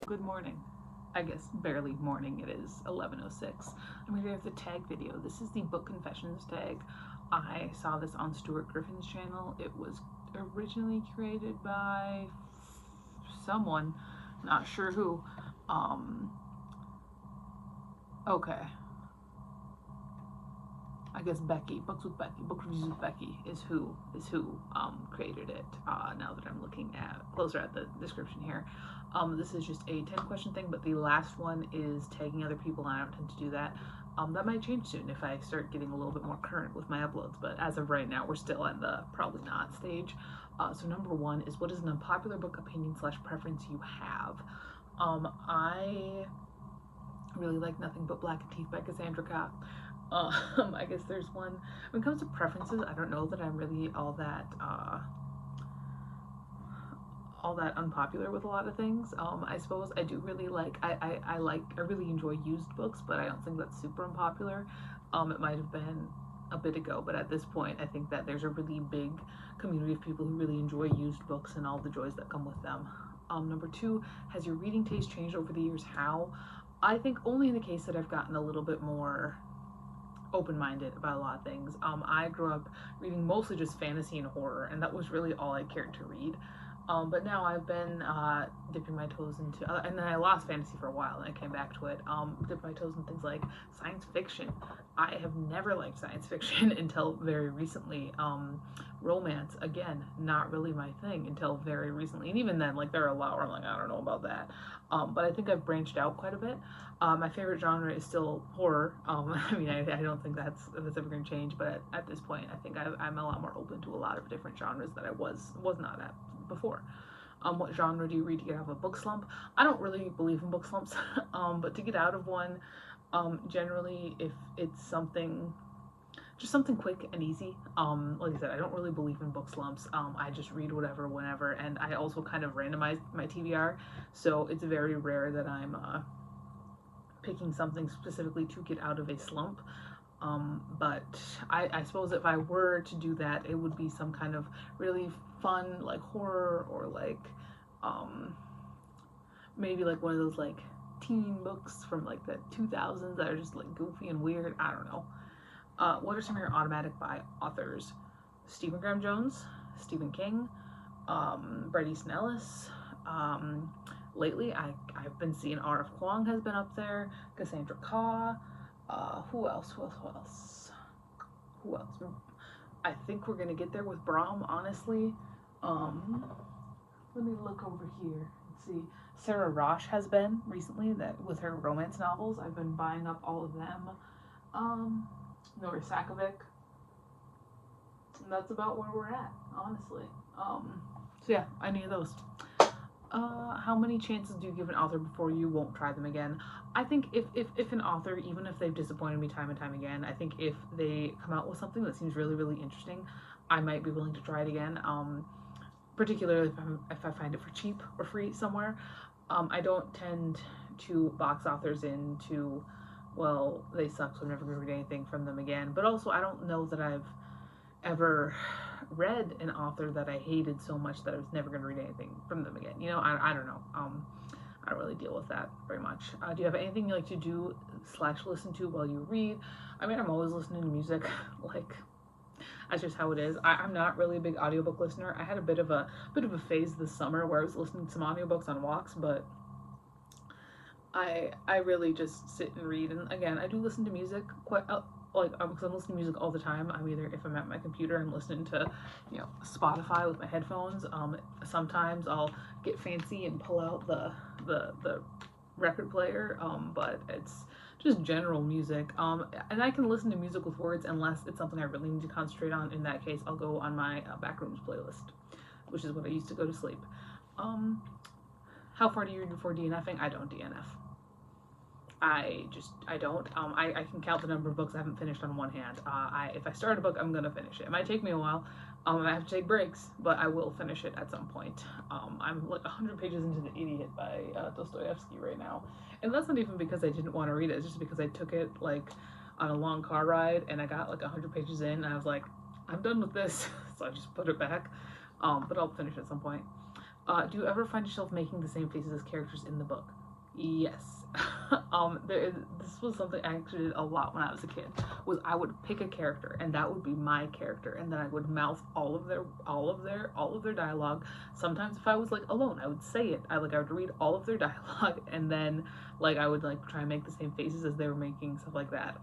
good morning. I guess barely morning, it is 11:06. I'm here with the tag video. This is the Book Confessions tag. I saw this on Stuart Griffin's channel. It was originally created by someone, not sure who. Okay. I guess Becky, Books with Becky, Book Reviews with Becky is who created it. Now that I'm looking at closer at the description here, this is just a 10-question thing, but the last one is tagging other people, and I don't tend to do that. That might change soon if I start getting a little bit more current with my uploads, but as of right now, we're still at the probably not stage. So number one is, what is an unpopular book opinion / preference you have? I really like Nothing But Black and Teeth by Cassandra Clare. I guess there's one. When it comes to preferences, I don't know that I'm really all that unpopular with a lot of things. I suppose I do really like, I really enjoy used books, but I don't think that's super unpopular. It might have been a bit ago, but at this point I think that there's a really big community of people who really enjoy used books and all the joys that come with them. Number two, has your reading taste changed over the years? How? I think only in the case that I've gotten a little bit more open-minded about a lot of things. I grew up reading mostly just fantasy and horror, and that was really all I cared to read. But now I've been dipping my toes into, and then I lost fantasy for a while, and I came back to it. Dipped my toes in things like science fiction. I have never liked science fiction until very recently. Romance, again, not really my thing until very recently, and even then, like, there are a lot where I'm like, I don't know about that. But I think I've branched out quite a bit. My favorite genre is still horror. I mean, I don't think that's ever going to change, but at this point, I think I'm a lot more open to a lot of different genres that I was not at before. What genre do you read to get out of a book slump? I don't really believe in book slumps, but to get out of one, generally, if it's just something quick and easy. Like I said, I don't really believe in book slumps. I just read whatever, whenever, and I also kind of randomize my TBR, so it's very rare that I'm picking something specifically to get out of a slump. But I suppose if I were to do that, it would be some kind of really fun, like horror, or like maybe like one of those like teen books from like the 2000s that are just like goofy and weird. I don't know. What are some of your automatic buy authors? Stephen Graham Jones, Stephen King, Bret Easton Ellis. Lately, I've been seeing R.F. Kuang has been up there, Cassandra Clare. Who else? I think we're gonna get there with Brahm, honestly. Let me look over here and see. Sarah Rosh has been recently, that with her romance novels. I've been buying up all of them. Nora Sakovic. And that's about where we're at, honestly. So yeah, any of those. How many chances do you give an author before you won't try them again? I think if an author, even if they've disappointed me time and time again, I think if they come out with something that seems really, really interesting, I might be willing to try it again. Particularly if I find it for cheap or free somewhere. I don't tend to box authors into, well, they suck, so I'm never going to read anything from them again. But also, I don't know that I've ever read an author that I hated so much that I was never going to read anything from them again. You know, I don't know. I don't really deal with that very much. Do you have anything you like to do / listen to while you read? I mean, I'm always listening to music. Like, that's just how it is. I'm not really a big audiobook listener. I had a bit of a phase this summer where I was listening to some audiobooks on walks, but I really just sit and read. And again, I do listen to music quite because I'm listening to music all the time. I'm either, if I'm at my computer, I'm listening to, Spotify with my headphones. Sometimes I'll get fancy and pull out the record player, but it's just general music. And I can listen to music with words unless it's something I really need to concentrate on. In that case, I'll go on my Backrooms playlist, which is what I use to go to sleep. How far do you read before DNFing? I don't DNF. I don't. I can count the number of books I haven't finished on one hand. If I start a book, I'm gonna finish it. It might take me a while. I have to take breaks, but I will finish it at some point. I'm like 100 pages into The Idiot by Dostoevsky right now. And that's not even because I didn't want to read it. It's just because I took it like on a long car ride and I got like 100 pages in and I was like, I'm done with this. So I just put it back. But I'll finish at some point. Do you ever find yourself making the same faces as characters in the book? Yes. This was something I actually did a lot when I was a kid. Was I would pick a character and that would be my character, and then I would mouth all of their dialogue. Sometimes if I was like alone, I would say it. I would read all of their dialogue, and then like I would like try and make the same faces as they were making, stuff like that.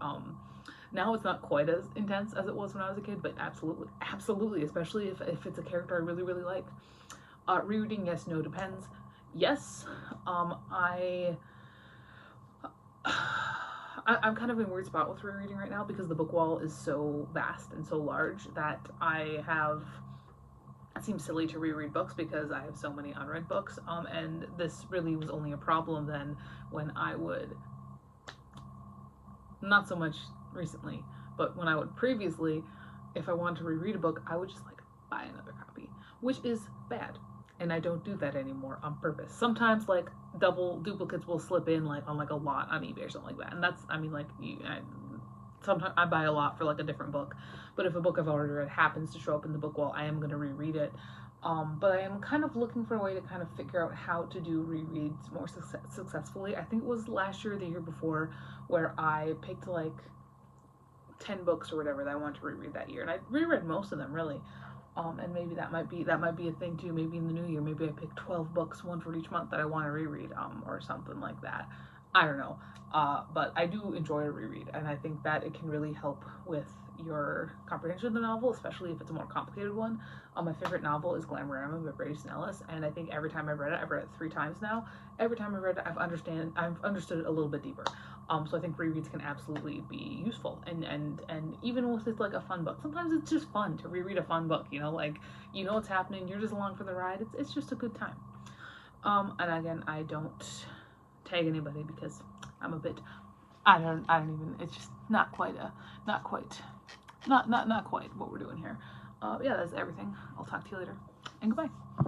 Now it's not quite as intense as it was when I was a kid, but absolutely, absolutely, especially if it's a character I really really like. Rereading, yes, no, depends. Yes, I I'm kind of in a weird spot with rereading right now because the book wall is so vast and so large that I have. It seems silly to reread books because I have so many unread books. And this really was only a problem then when I would, not so much recently, but when I would previously, if I wanted to reread a book, I would just like buy another copy, which is bad. And I don't do that anymore on purpose. Sometimes like double duplicates will slip in like on like a lot on eBay or something like that, and that's I mean like sometimes I buy a lot for like a different book, but if a book I've already read happens to show up in the book wall, I am going to reread it. But I am kind of looking for a way to kind of figure out how to do rereads more successfully. I think it was last year or the year before where I picked like 10 books or whatever that I wanted to reread that year, and I reread most of them really. And maybe that might be a thing too. Maybe in the new year, maybe I pick 12 books, one for each month that I want to reread, or something like that. I don't know. But I do enjoy a reread, and I think that it can really help with your comprehension of the novel, especially if it's a more complicated one. My favorite novel is Glamorama by Brady Snellis, and I think every time I've read it 3 times now. Every time I've read it, I've understood it a little bit deeper. So I think rereads can absolutely be useful, and even with it's like a fun book, sometimes it's just fun to reread a fun book. You know, like you know what's happening, you're just along for the ride. It's just a good time. And again, I don't tag anybody because I'm a bit. I don't even. It's just not quite not quite what we're doing here. Yeah, that's everything. I'll talk to you later, and goodbye.